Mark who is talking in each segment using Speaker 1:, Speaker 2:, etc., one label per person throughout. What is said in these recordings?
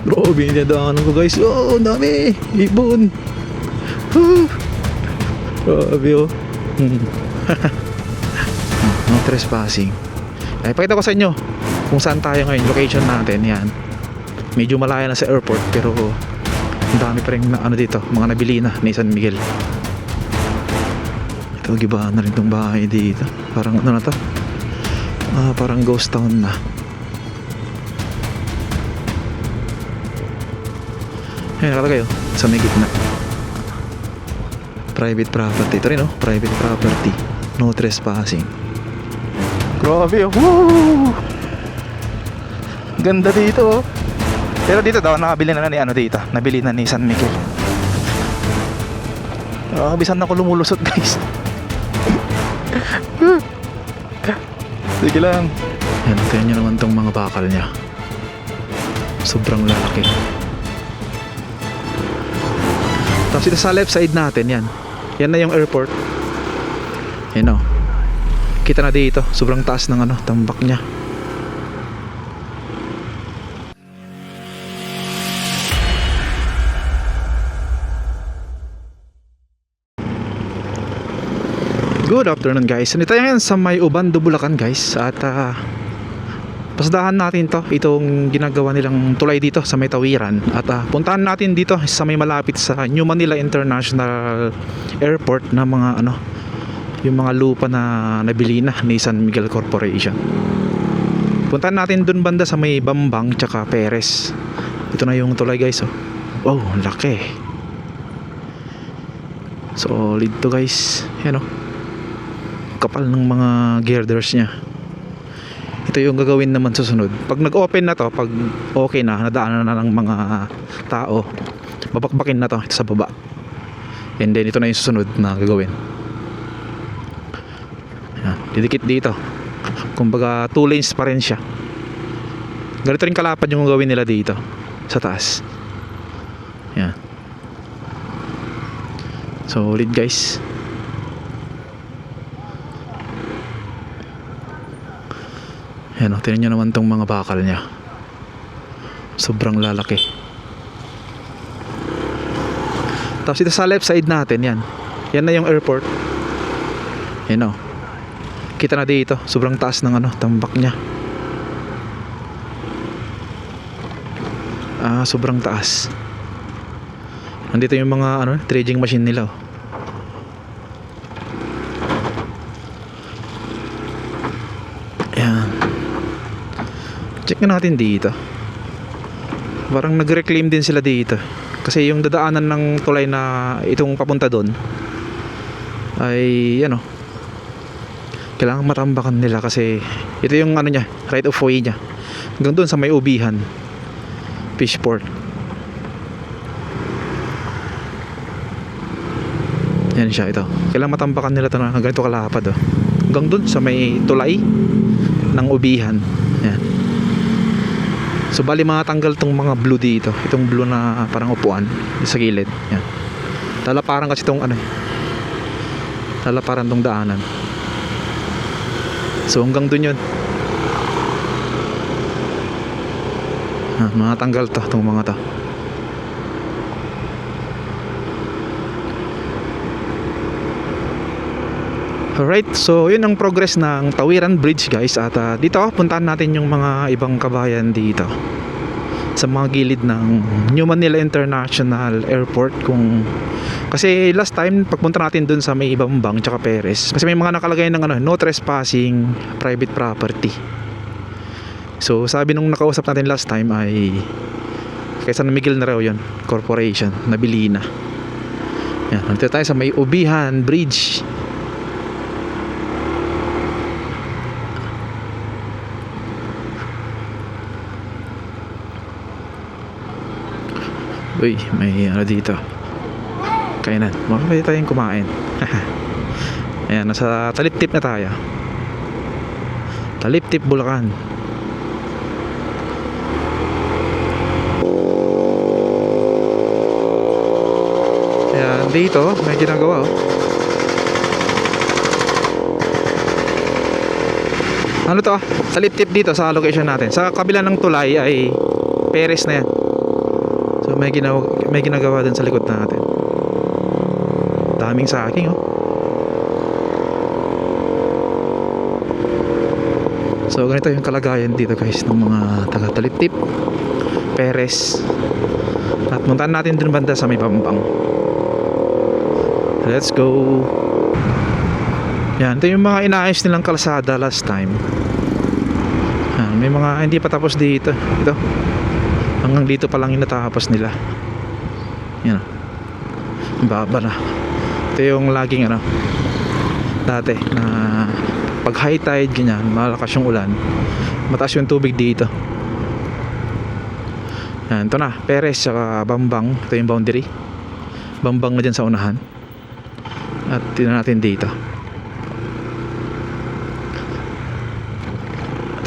Speaker 1: Grabe yung dadaanan ko guys. Oh, ang dami. Ibon. Grabe oh. No trespassing. Ay, pakita ko sa inyo kung saan tayo ngayon. Location natin. Yan. Medyo malaya na sa airport pero ang dami pa rin na ano dito. Mga nabili na ni San Miguel. Ito, gibahan na rin tong bahay dito. Parang ano na to? Parang ghost town na. Ayan, nakalagay oh. Sa may gitna. Private property. Ito rin oh. Private property. No trespassing. Grabe oh. Woo! Ganda dito oh. Pero dito daw nakabili na ni ano dito. Nabili na ni San Miguel. Bisan ako lumulusot guys. Sige lang. Yan, tingnan nyo naman tong mga bakal niya. Sobrang lalaki. Tapos ito sa left side natin yan. Yan na yung airport. Yan o. Kita na dito. Sobrang taas ng ano, tambak niya. Good afternoon guys. Nito yan sa may Ubando, Bulacan guys. At pasdahan natin to. Itong ginagawa nilang tulay dito sa may Tawiran. At puntahan natin dito sa may malapit sa New Manila International Airport na mga ano, yung mga lupa na nabili na ni San Miguel Corporation. Puntahan natin dun banda sa may Bambang tsaka Perez. Ito na yung tulay guys oh. Oh, laki. Solid to guys. Yan oh. Kapal ng mga girders niya. Ito yung gagawin naman susunod. Pag nag-open na to, pag okay na, nadaanan na ng mga tao, babakbakin na to ito sa baba. And then ito na yung susunod na gagawin. Yan, didikit dito. Kumbaga 2 lanes pa rin siya. Ganito rin kalapad yung gagawin nila dito sa taas. Yan. Solid guys. Yan o, tinan nyo naman tong mga bakal nya. Sobrang lalaki. Tapos ito sa left side natin, yan. Yan na yung airport. Yan o. Kita na dito, sobrang taas ng ano, tambak nya. Sobrang taas. Nandito yung mga ano, dredging machine nila o. Yan. Check na natin dito. Parang nag-reclaim din sila dito. Kasi yung dadaanan ng tulay na itong papunta doon ay ano, kailangan matambakan nila kasi ito yung ano niya, right of way niya. Hanggang doon sa may ubihan. Fishport. Yan siya ito. Kailangan matambakan nila ito na ganito kalapad oh. Hanggang doon sa may tulay ng ubihan. Yan. So bali matanggal tong mga blue dito. Itong blue na parang upuan sa gilid. Yan. Lalaparan kasi itong ano. Lalaparan tong daanan. So hanggang dun yun. Matanggal to itong mga to. Alright, so yun ang progress ng Tawiran Bridge guys. At dito puntahan natin yung mga ibang kabayan dito sa mga gilid ng New Manila International Airport. Kasi last time pagpunta natin dun sa may Bambang tsaka Perez, kasi may mga nakalagay ng ano, no trespassing, private property. So sabi nung nakausap natin last time ay kay San Miguel na raw yun, corporation, nabili na. Yan, nandito tayo sa may Ubihan Bridge. Uy, may ano dito, kainan. Pwede tayong kumain. Ayan, nasa Taliptip na tayo. Taliptip, Bulacan. Ayan, dito may ginagawa oh. Ano to? Taliptip dito sa location natin. Sa kabila ng tulay ay Perez na yan. So may ginagawa din sa likod natin. Daming saging oh. So ganito yung kalagayan dito guys ng mga taga Taliptip, Perez. At muntahan natin dun banda sa may Bambang. Let's go. Yan, ito yung mga inaayos nilang kalsada last time. Yan, may mga hindi pa tapos dito. Ito. Hanggang dito pa lang yung natapos nila. Yan. Baba na. Ito yung laging dati na pag high tide ganyan, malakas yung ulan, mataas yung tubig dito. Yan, ito na, Perez saka Bambang. Ito yung boundary. Bambang na dyan sa unahan. At tingnan natin dito.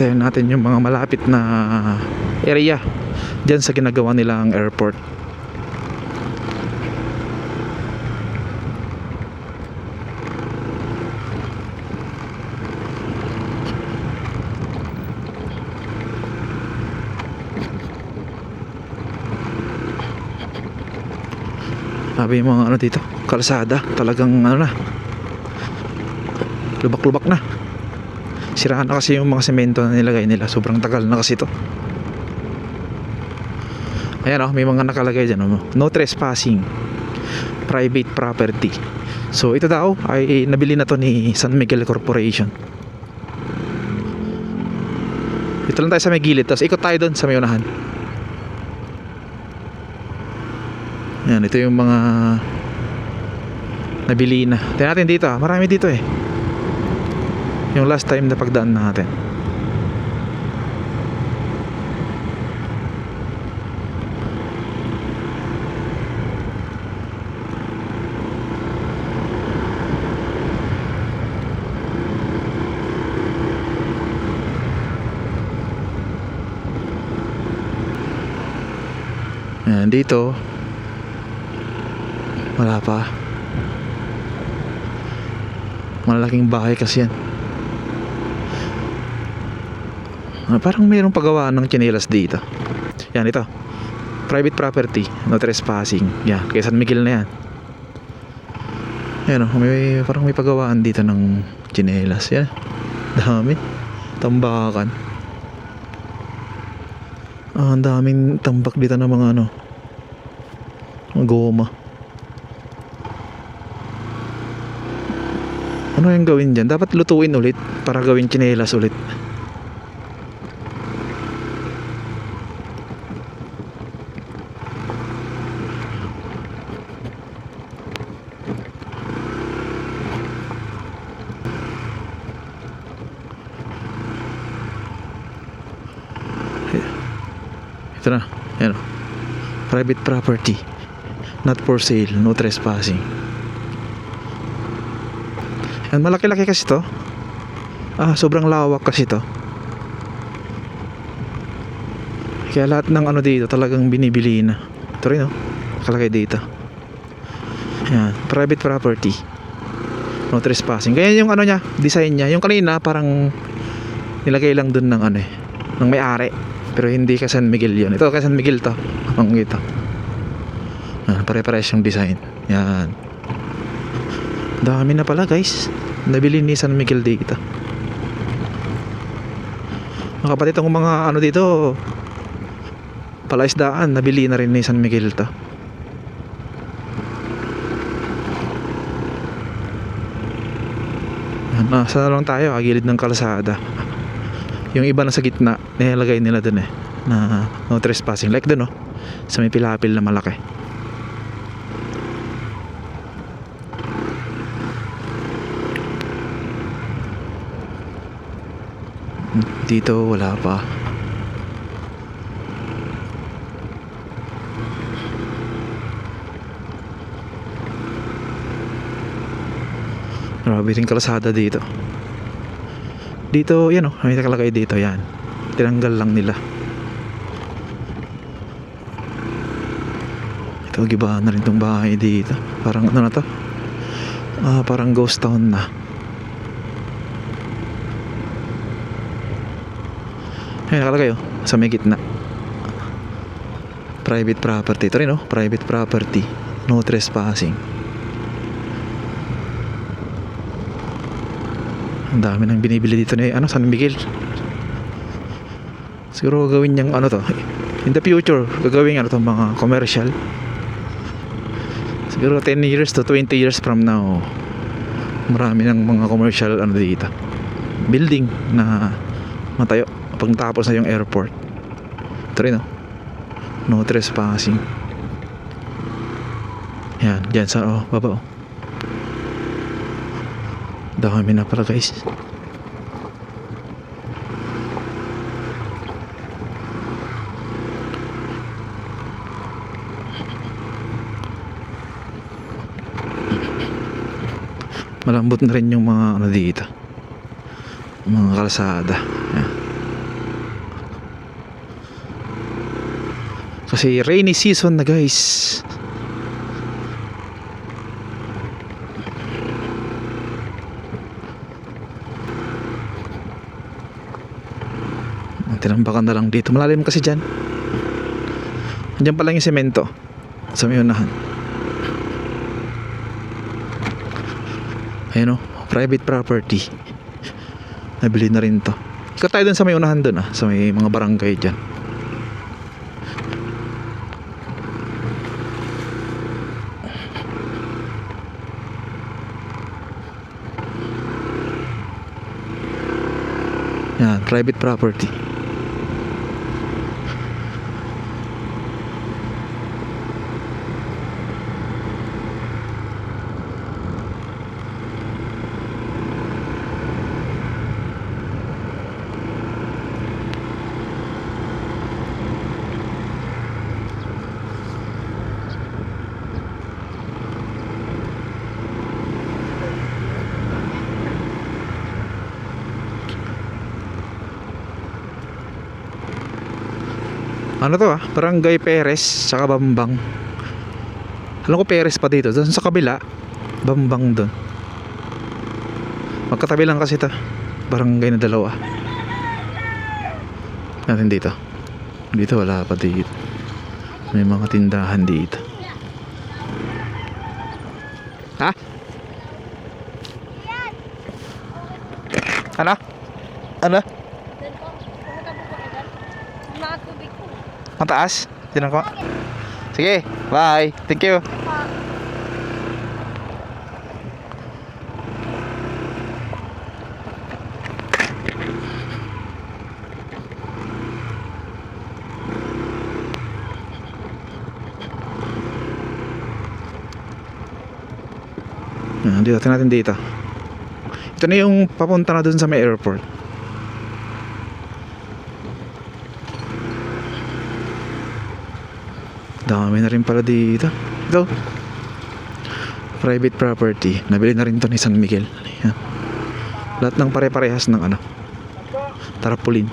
Speaker 1: Tingnan natin yung mga malapit na area dyan sa ginagawa nilang airport. Sabi yung mga dito, kalsada, talagang na, lubak-lubak na. Siraan na kasi yung mga semento na nilagay nila. Sobrang tagal na kasi ito. Ayan may mga nakalagay dyan no trespassing, private property. So ito daw ay nabili na to ni San Miguel Corporation. Ito lang tayo sa may gilid, tapos ikot tayo doon sa may unahan. Yan, ito yung mga nabili na. Tingnan natin dito marami dito yung last time na pagdaan natin. Yan, dito wala pa. Malaking bahay kasi yan. Parang mayroong paggawa ng tsinelas dito. Yan, ito private property, no trespassing. Yan, kay San Miguel na yan. Yan parang may paggawaan dito ng tsinelas. Yan, dami tambakan. Ang daming tambak dito ng mga goma. Ano yung gawin dyan? Dapat lutuin ulit para gawin tsinelas ulit. Ito na, yan private property, not for sale, no trespassing. Yan, malaki-laki kasi to. Sobrang lawak kasi to. Kaya lahat ng dito talagang binibili na. Ito rin nakalagay dito. Yan, private property, no trespassing. Kaya yung niya, design niya, yung kanina parang nilagay lang dun ng ng may-ari. Pero hindi ka San Miguel yun. Ito ka San Miguel to. Ang ito. Pare-pares yung design. Yan. Dami na pala guys. Nabili ni San Miguel dito. Kapatid itong mga dito, palaisdaan, nabili na rin ni San Miguel to. Nasa lang tayo, gilid ng kalsada. Yung iba na sa gitna, nilalagay nila dun na no trespassing. Like dun sa may pilapil na malaki. Dito wala pa. Grabe rin kalsada dito. Dito, yan may nakalagay dito, yan. Tinanggal lang nila. Ito, gibahan na rin tong bahay dito. Parang na to? Parang ghost town na. Yan, nakalagay sa may gitna. Private property. Ito rin, no? Private property. No trespassing. Ang dami nang binibili dito ni San Miguel. Siguro gagawin niyang to. In the future, gagawin mga commercial. Siguro 10 years to 20 years from now, marami ng mga commercial dito. Building na matayo pagtapos na yung airport. Ito rin, no? No trespassing. Yan, dyan sa baba. Dami na pala, guys. Malambot na rin yung mga dito, mga kalsada. Yan. Kasi rainy season na, guys. Tinambakan na lang dito. Malalim kasi dyan. Diyan pa lang yung semento sa may unahan. Ayun, private property. Nabili na rin to. Ikot tayo dun sa may unahan dun, sa may mga barangay dyan. Yan, private property. Ano to, Barangay Perez tsaka Bambang. Alam ko Perez pa dito. Doon sa kabila, Bambang doon. Magkatabi lang kasi ito. Barangay na dalawa. Natin dito. Dito wala pa dito. May mga tindahan dito. Ha? Ano? Ano? Mataas? Tinan ko. Sige, bye. Thank you. Dito natin dito. Ito na yung papunta na dun sa may airport. Dami na rin pala dito. Ito, private property. Nabili na rin to ni San Miguel. Ayan. Lahat ng pare-parehas ng tarpaulin.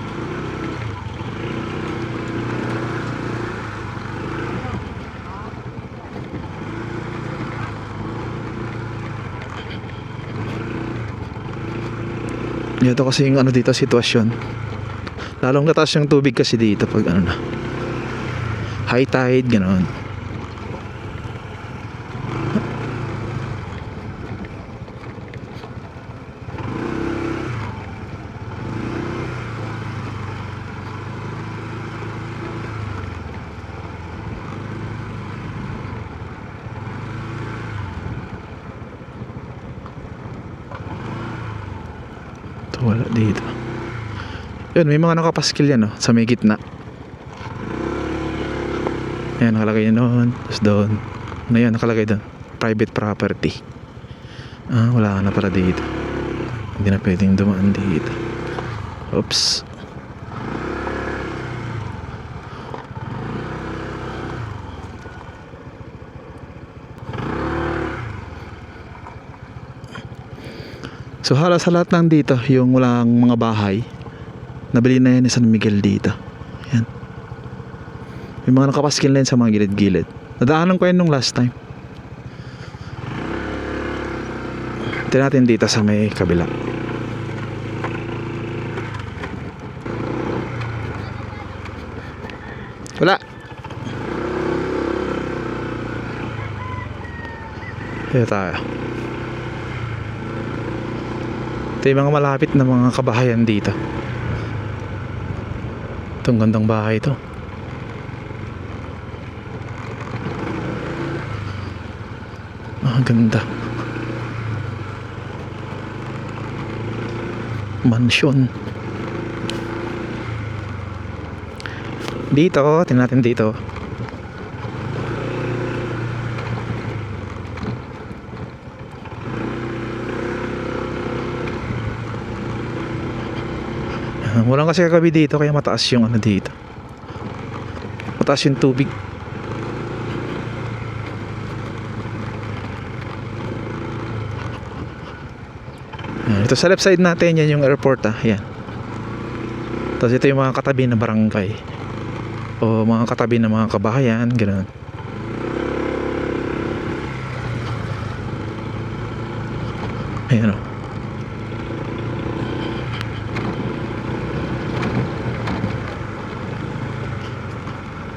Speaker 1: Ito kasi yung dito sitwasyon. Lalong nataas yung tubig kasi dito pag high tide, gano'n. Ito, wala dito. Yun, may mga nakapaskil yan, sa may gitna. Ayan, nakalagay yun doon. Tapos doon. Ano yan, nakalagay doon? Private property. Wala na pala dito. Hindi na pwedeng dumaan dito. Oops. So halos sa lahat ng dito, yung walang mga bahay, nabili na yan ni San Miguel dito. Ayan. May mga nakapaskil na yun sa mga gilid-gilid. Nadaanan ko yan nung last time. Ito natin dito sa may kabila. Wala. Dito tayo. Ito yung mga malapit na mga kabahayan dito. Itong gandang bahay ito. Ganda. Mansion. Dito, tingnan natin dito. Walang kasi kagabi dito kaya mataas yung ano dito. Mataas yung tubig. Ito sa left side natin, yan yung airport yan. Tapos ito yung mga katabi na barangay o mga katabi na mga kabahayan, gano'n. Ayan o.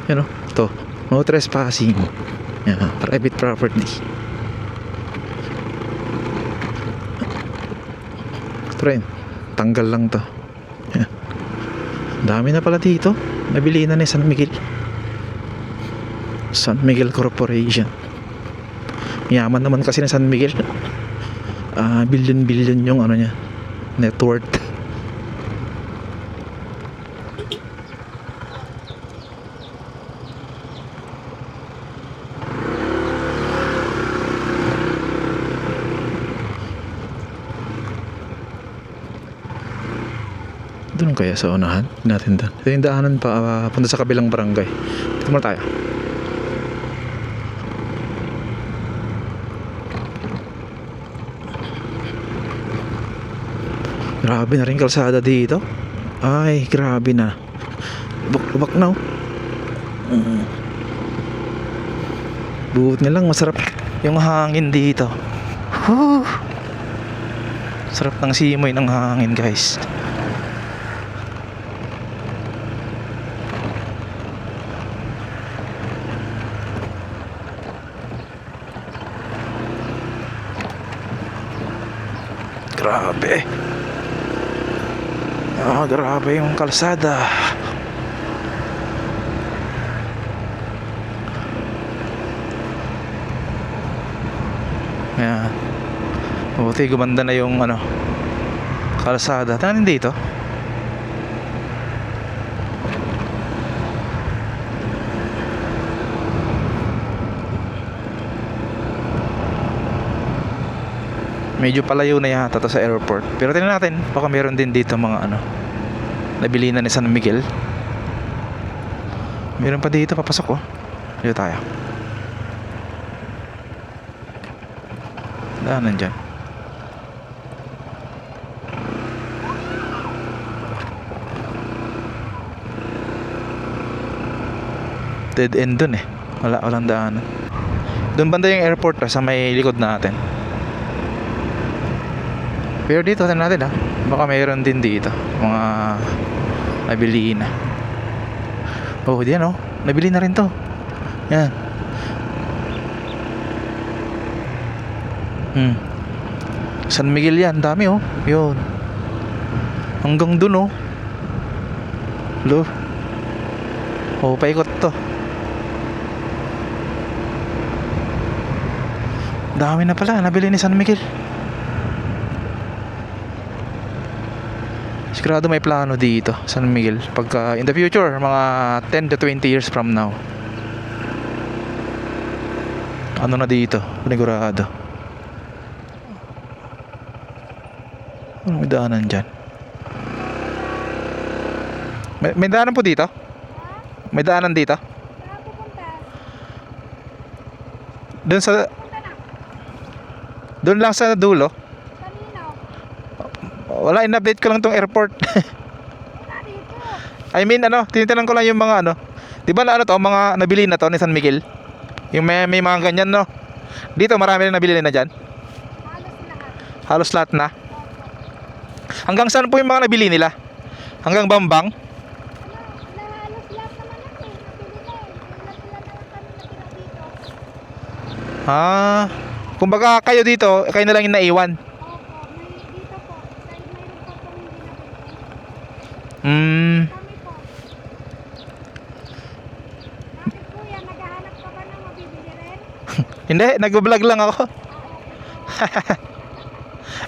Speaker 1: Ayan o, ito, no trespassing. Yan, private property. Rin, tanggal lang to. Yan. Dami na pala dito. Nabili na ni San Miguel. San Miguel Corporation. Yaman naman kasi ni San Miguel. Billion yung ano niya, net worth. Doon kaya sa unahan natin doon. Ito yung daanan pa punta sa kabilang barangay. Dito muna tayo. Grabe na rin kalsada dito. Ay, grabe na. Lubak na. Buot nga lang, masarap yung hangin dito. Sarap ng simoy ng hangin, guys. Grabe. Grabe yung kalsada. Ayan. Buti gumanda na yung ano, kalsada. Tingnan dito. Medyo palayo na yata to sa airport. Pero tingnan natin, baka meron din dito mga ano, nabili na ni San Miguel. Meron pa dito, papasok oh. Dito tayo. Daanan dyan. Dead end dun eh. Walang daanan. Doon banda yung airport sa may likod natin. Pero dito tingnan natin baka mayroon din dito mga nabili na. Oh, diyan oh. Nabili na rin to. Yan. San Miguel yan, dami oh. Yun. Hanggang dun oh. Lo. Oh, paikot to. Dami na pala nabili ni San Miguel. Sigurado may plano dito San Miguel pagka in the future, mga 10 to 20 years from now. Ano na dito? Panigurado. Ano may daanan dyan? May daanan po dito? May daanan dito? Doon sa doon lang sa dulo? Wala, in-update ko lang tong airport. I mean ano, tinitingnan ko lang yung mga ano. 'Di ba na ano to, mga nabili na to ni San Miguel? Yung may mga ganyan no. Dito marami na nabili na diyan. Halos lahat na. Hanggang saan po yung mga nabili nila? Hanggang Bambang? Ah, Kumbaga kayo dito, kayo na lang yung naiwan.
Speaker 2: Opo, may dito po. Dahil mayroon pa pong hindi nabigay.
Speaker 1: Hmm.
Speaker 2: Kami po. Bakit kuya, naghahanap ka ba ng mabibili rin?
Speaker 1: Hindi, nag-vlog lang ako.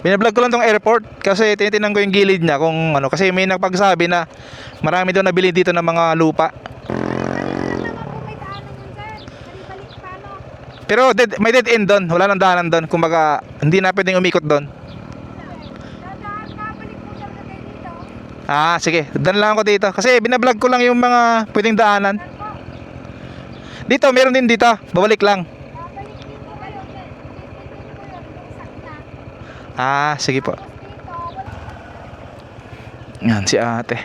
Speaker 1: Binablog ko lang tong airport kasi tinitingnan ko yung gilid niya kung ano, kasi may nagpagsabi na marami daw nabili dito ng mga lupa.
Speaker 2: Kanina naman po may daanan yun, sir. Balik pa, no?
Speaker 1: Pero may dead end doon, wala nang daanan doon. Kumbaga hindi na pwedeng umikot doon.
Speaker 2: Dadaan ka, balik po talaga kayo dito.
Speaker 1: Ah, sige, dan lang ako dito kasi binablog ko lang yung mga pwedeng daanan.
Speaker 2: Saan po?
Speaker 1: Dito, meron din dito, babalik lang.
Speaker 2: Babalik dito kayo, sir. Titignan ko yun, yung sakna.
Speaker 1: Ah, sige po.
Speaker 2: Tapos dito, wala.
Speaker 1: Yan si ate.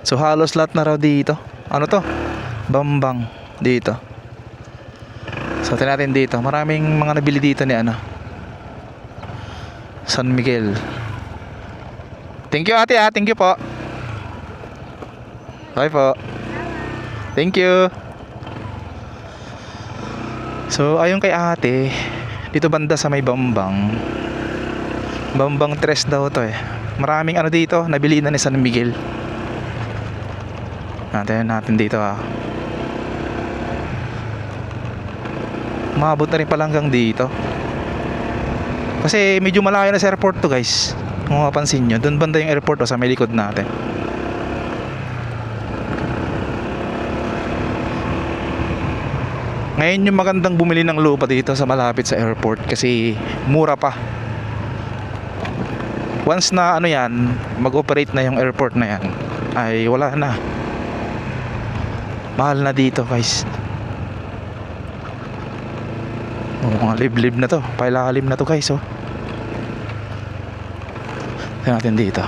Speaker 1: So halos lahat na raw dito. Ano to? Bambang dito. So tingnan natin dito. Maraming mga nabili dito ni ano, San Miguel. Thank you ate ah. Thank you po. Bye po. Thank you. So ayun kay ate, dito banda sa may Bambang. Bambang Tres daw to eh. Maraming ano dito, nabili na ni San Miguel. Natin dito ah. Maabot na rin pala hanggang dito. Kasi medyo malayo na sa airport to guys. Kung mapapansin nyo, doon banda yung airport sa may likod natin. Ngayon yung magandang bumili ng lupa dito sa malapit sa airport kasi mura pa. Once na ano yan, mag-operate na yung airport na yan, ay wala na. Mahal na dito guys. Mga liblib na to, pailalim na to guys oh. Tingnan natin dito.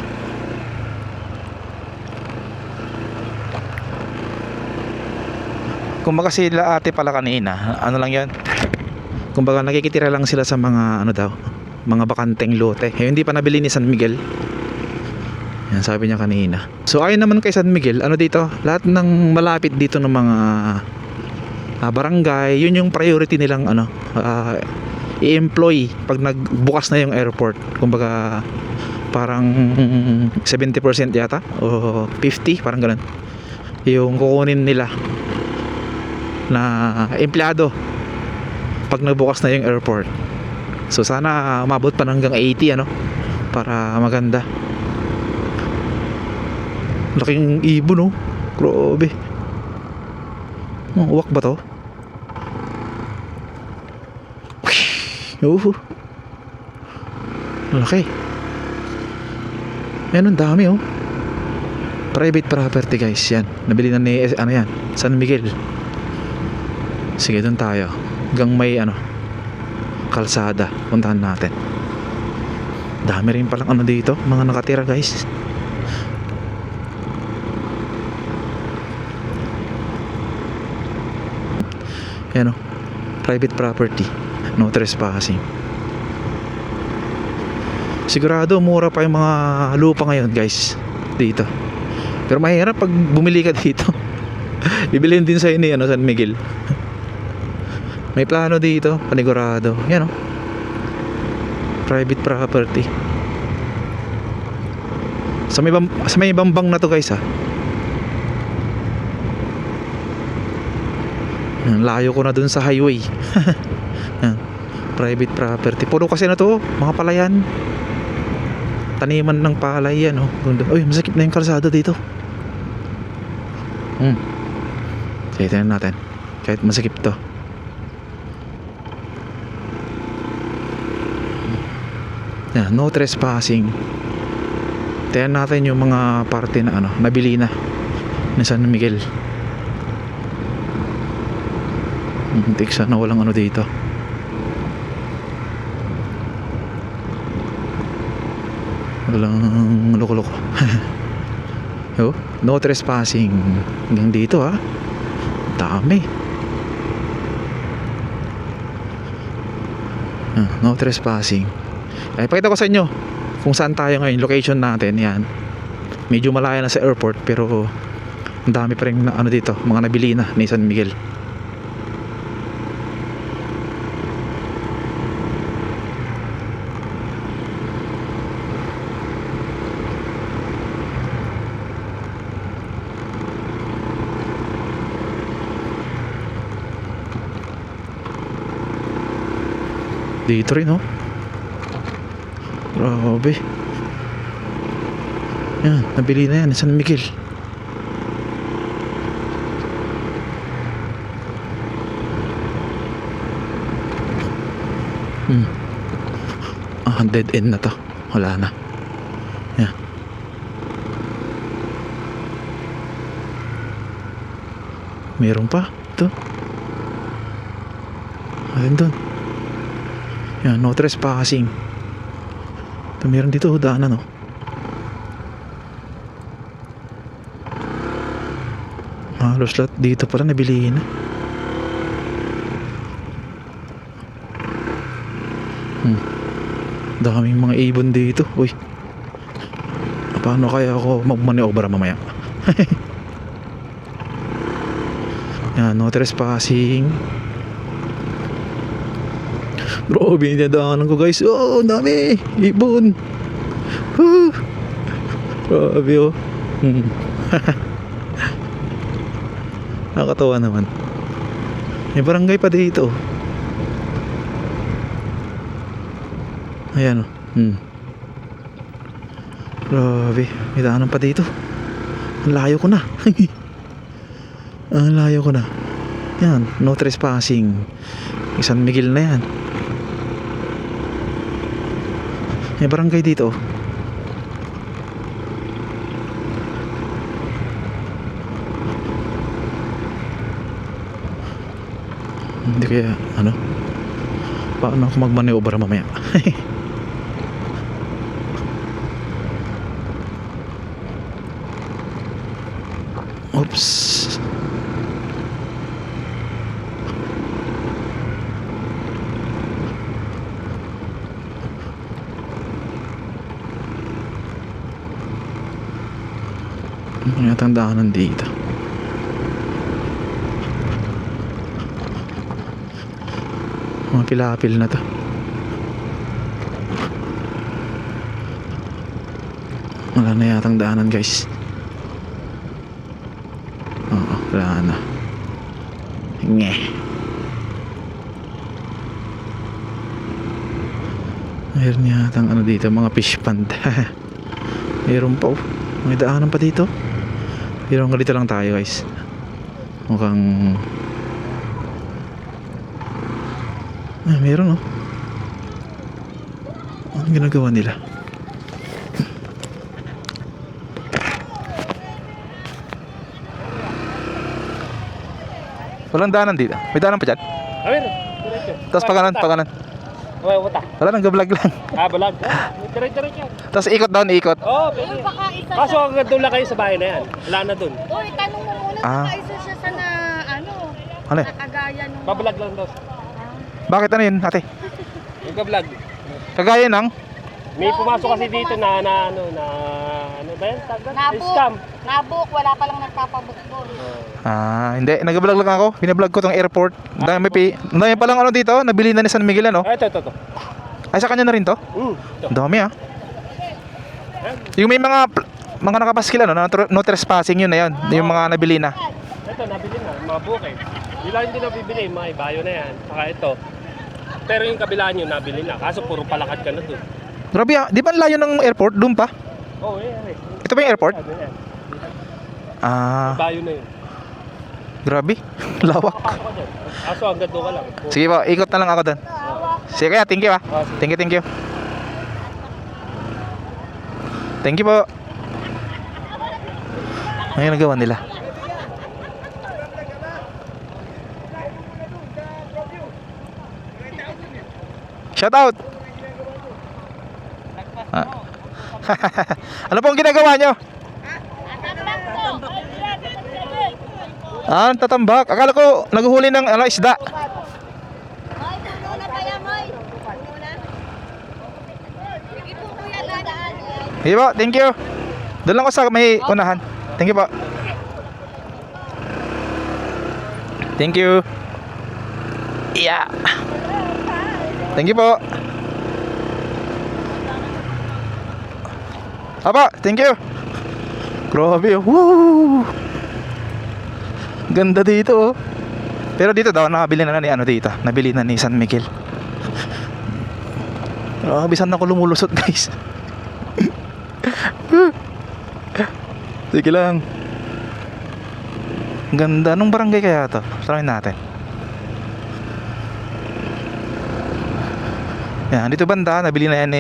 Speaker 1: Kumbaga sila ate pala kanina, ano lang yan, kumbaga nakikitira lang sila sa mga ano daw, mga bakanteng lote. Hindi pa nabili ni San Miguel. Yan sabi niya kanina. So ayon naman kay San Miguel, ano dito, lahat ng malapit dito ng mga barangay, yun yung priority nilang ano, i-employ pag nagbukas na yung airport. Kumbaga parang 70% yata o 50, parang ganun yung kukunin nila na empleyado pag nagbukas na yung airport. So sana umabot pa hanggang 80 ano, para maganda. Laking ibon oh. Grabe. Oh, uwak ba to? Laki. Yan, ang dami oh. Private property guys yan. Nabili na ni ano yan, San Miguel. Sige, doon tayo. Hanggang may ano, kalsada. Puntahan natin. Dami rin palang ano dito, mga nakatira guys. Yan o, private property, no trespassing. Sigurado mura pa yung mga lupa ngayon guys dito. Pero mahirap pag bumili ka dito. Bibilhin din sa'yo ni ano, San Miguel. May plano dito, panigurado. Yan o, private property. Sa may Bambang na to guys ha. Layo ko na dun sa highway. Private property. Puro kasi na to, mga palayan. Taniman ng palay yan oh. Uy, masakit na yung kalsada dito. Sige, tingnan natin. Kahit masakit to. Yan, no trespassing. Tingnan natin yung mga parte na ano, nabili na ni San Miguel. Tiksa na walang ano dito. Walang loko-loko. Oh, no trespassing. Hanggang dito ha. Dami. No trespassing. Ay, pakita ko sa inyo kung saan tayo ngayon. Location natin yan. Medyo malaya na sa airport pero ang dami pa rin ano dito, mga nabili na ni San Miguel. Dito rin, oh. Grabe. Yan, nabili na yan. San Miguel. Dead end na to. Wala na. Yan. Meron pa. Ito. Alin doon? Yan, no trespassing. Ito, meron dito. Daanan, oh. Halos lahat dito pala nabili na. Daming mga ibon dito. Uy. Paano kaya ako magmaniobra mamaya? Yan, no trespassing. Grabe, dinadaanan ko guys. Oh, dami. Ibon. Grabe, oh. Nakakatawa naman. May barangay pa dito. Ayan, oh. Grabe, may daanan pa dito. Ang layo ko na. Ang layo ko na. Yan, no trespassing. San Miguel na yan. May barangay dito. Hindi kaya, ano? Paano ako magmaniobra mamaya? Oops. Ano yatang daanan dito? Mga pilapil na to. Wala na yatang daanan guys. Oo, wala na. Nge. Mayroon yatang ano dito, mga fish pond. Mayroon pa, oh. May daanan pa dito. Pero hanggang dito lang tayo guys. Mukhang meron, oh. Anong ginagawa nila? Walang daanan dito. May daanan pa dyan?
Speaker 3: Amin, diretso.
Speaker 1: Tapos paganan.
Speaker 3: Okay, wata.
Speaker 1: Wala nang vlog lang.
Speaker 3: Balag. Diretso.
Speaker 1: Tapos ikot down, ikot.
Speaker 3: Oo, pwede.
Speaker 2: Yung baka isa
Speaker 3: Kaso
Speaker 2: sa...
Speaker 3: hanggang doon lang kayo sa bahay na yan. Wala na doon.
Speaker 2: Uy, tanong mo muna,
Speaker 1: Ah.
Speaker 2: baka isa siya sa na, ano,
Speaker 1: Ano eh?
Speaker 2: sa kagaya nung...
Speaker 3: Babalag lang daw.
Speaker 1: Bakit ano yun, ate?
Speaker 3: Yung ka-vlog.
Speaker 1: Kagaya ng?
Speaker 3: May pumasok kasi dito na ano ba yan? Scam.
Speaker 2: Nabuk, wala palang nagpapabook doon.
Speaker 1: Hindi. Nag-vlog lang ako. Binablog ko tong airport. Dami palang ano dito. Nabili na ni San Miguel, ano?
Speaker 3: Ah, ito.
Speaker 1: Ay, sa kanya na rin to?
Speaker 3: Ito.
Speaker 1: Ang dami, ah. Yung may mga nakapaskil, ano? No trespassing, yun na yun. Yung mga nabili na.
Speaker 3: Ito, nabili na. Mga bukay. Hindi lang hindi nabibili. Mga ibayo na yan. Saka ito. Pero yung kabilaan nyo, nabili na. Kaso puro palakad ka na doon.
Speaker 1: Grabe, ah. Di ba ang layo ng airport? Doon pa?
Speaker 3: Oo, yan.
Speaker 1: Ito ba yung airport?
Speaker 3: Ano yan?
Speaker 1: Ah,
Speaker 3: Ibayo na yun.
Speaker 1: grabe. Lawak.
Speaker 3: Papasok ka dyan. Kaso hanggang doon ka lang.
Speaker 1: Sige po, ikot na lang ako doon. Sige kaya, thank you, ah.
Speaker 3: Sige.
Speaker 1: Thank you. Thank you po. Ano yung nagawa nila? Shout out! Ah. Ano pong ginagawa nyo? Tatambak. Akala ko naghuhuli ng isda.
Speaker 2: Moy, puno na kaya, Moy. Puno na. Sige po, kuya, ladaan.
Speaker 1: Sige po, thank you. Doon lang ako sa may unahan. Thank you po. Thank you. Yeah. Thank you po. Apa, thank you. Grabe, oh. Woo! Ganda dito, oh. Pero dito daw nakabili na ni ano dito. Nabili na ni San Miguel. Grabe, saan ako lumulusot guys. Sige lang. Ang ganda. Anong barangay kaya to? Try natin. Yan, dito banda, nabili na yan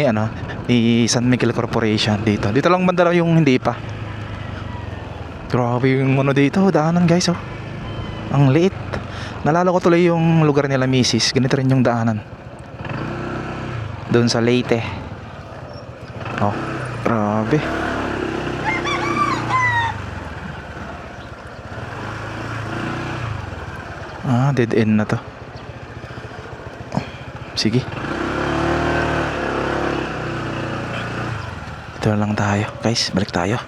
Speaker 1: ni San Miguel Corporation dito. Dito lang banda yung hindi pa. Grabe yung dito, daanan guys oh. Ang liit. Nalala ko tuloy yung lugar nila Misis. Ganito rin yung daanan. Doon sa Leyte. Oh, grabe. Dead end na to. Oh, sige. Dito lang tayo guys, balik tayo.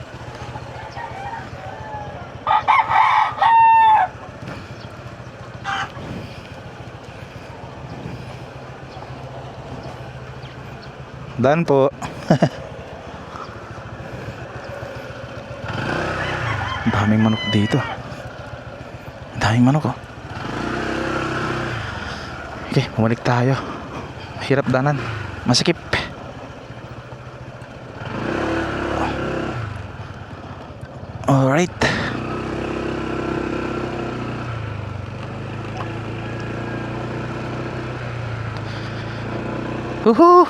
Speaker 1: Daan po. Daming manok dito. Daming manok oh. Okay, bumalik tayo. Hirap danan, masikip. Alright.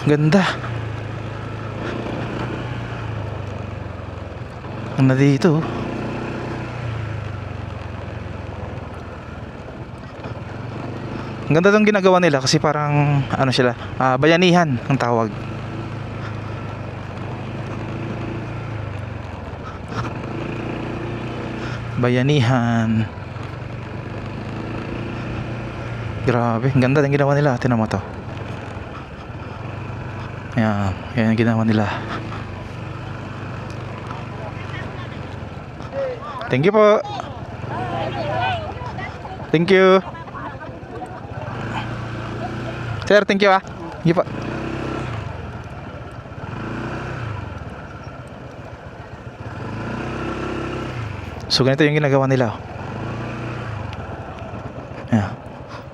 Speaker 1: Ganda. Ang na dito. Ang ganda itong ginagawa nila kasi parang sila, bayanihan ang tawag. Bayanihan. Grabe, ang ganda ng ginawa nila. Tingnan mo to. Ayan, yan ang ginawa nila. Thank you po. Thank you. Sir, thank you Thank you po. So ganito yung ginagawa nila. Yeah.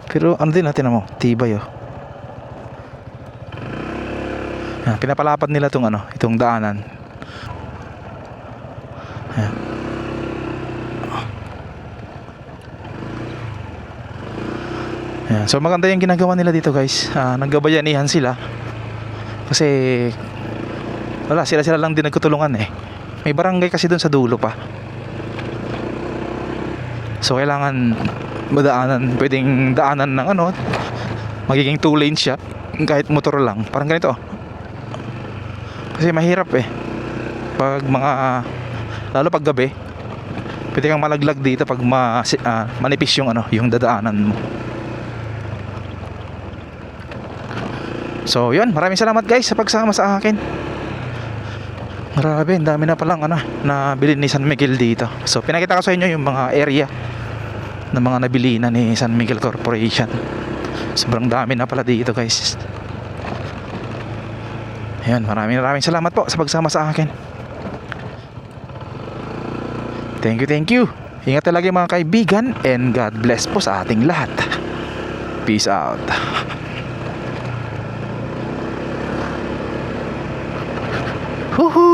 Speaker 1: Pero ano din natin mo, tibay oh. Yeah, pinapalapad nila itong daanan. Yeah. Yeah. So maganda yung ginagawa nila dito guys. Naggabayanihan sila. Kasi sila lang din nagtutulungan eh. May barangay kasi doon sa dulo pa. So kailangan pwedeng daanan ng magiging 2 lanes siya kahit motor lang. Parang ganito. Kasi mahirap eh. Pag lalo pag gabi, pwede kang malaglag dito pag manipis yung dadaanan mo. So yun, maraming salamat guys sa pagsama sa akin. Grabe, ang dami na palang nabili ni San Miguel dito. So pinakita ko sa inyo yung mga area ng mga nabili na ni San Miguel Corporation. Sobrang dami na pala dito guys. Ayan, maraming salamat po sa pagsama sa akin. Thank you. Ingat talaga mga kaibigan, and God bless po sa ating lahat. Peace out. Woohoo!